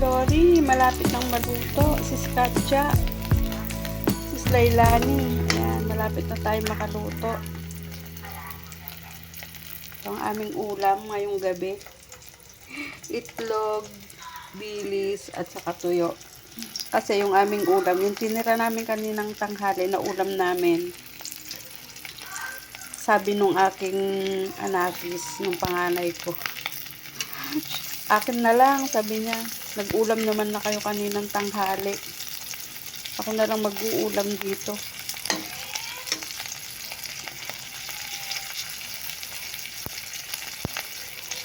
Lori, malapit nang maluto. Sis Katja, sis Lailani. Ayan, malapit na tayo makaluto. Ito ang aming ulam ngayong gabi. Itlog, bilis, at saka tuyo. Kasi yung aming ulam, yung tinira namin kaninang tanghali na ulam namin, sabi nung aking anakis, nung panganay ko, akin na lang, sabi niya. Nag-ulam naman na kayo kaninang tanghali. Ako na lang mag-uulam dito.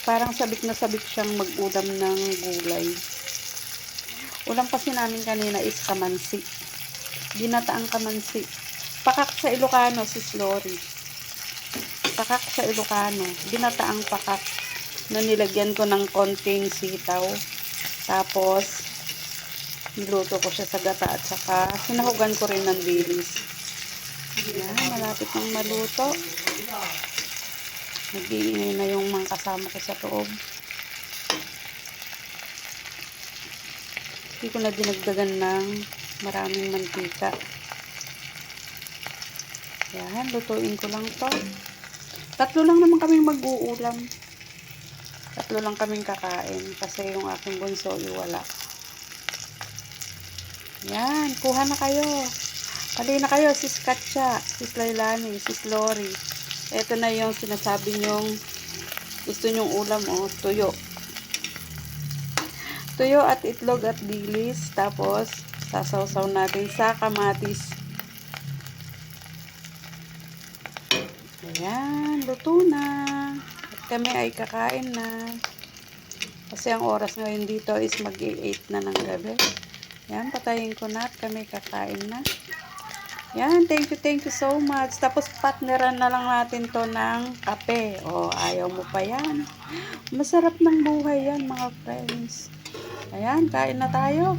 Parang sabik na sabik siyang mag-ulam ng gulay. Ulam kasi namin kanina is kamansi. Ginataang kamansi. Pakak sa Ilocano, sis Lori. Pakak sa Ilocano. Ginataang pakak na nilagyan ko ng konting sitaw. Tapos, niluto ko siya sa gata at saka sinahugan ko rin ng bilis. Yan, malapit nang maluto. Nag-iingay na yung mga kasama ko sa loob. Hindi ko na dinagdagan ng maraming mantika. Yan, lutuin ko lang to. Tatlo lang naman kaming mag-uulam. Tatlo lang kaming kakain kasi yung aking bunso iwala. Yan, kuha na kayo. Pali na kayo, sis Katja, sis Lailani, sis Lori. Ito na yung sinasabi nyong gusto nyong ulam, oh, tuyo. Tuyo at itlog at bilis. Tapos, sasawsaw natin sa kamatis. Ayan, luto na. At kami ay kakain na. Kasi ang oras ngayon dito is mag-8 na ng gabi. Yan, patayin ko na at kami kakain na. Yan, thank you so much. Tapos partneran na lang natin to ng kape. O, ayaw mo pa yan. Masarap ng buhay yan, mga friends. Ayan, kain na tayo.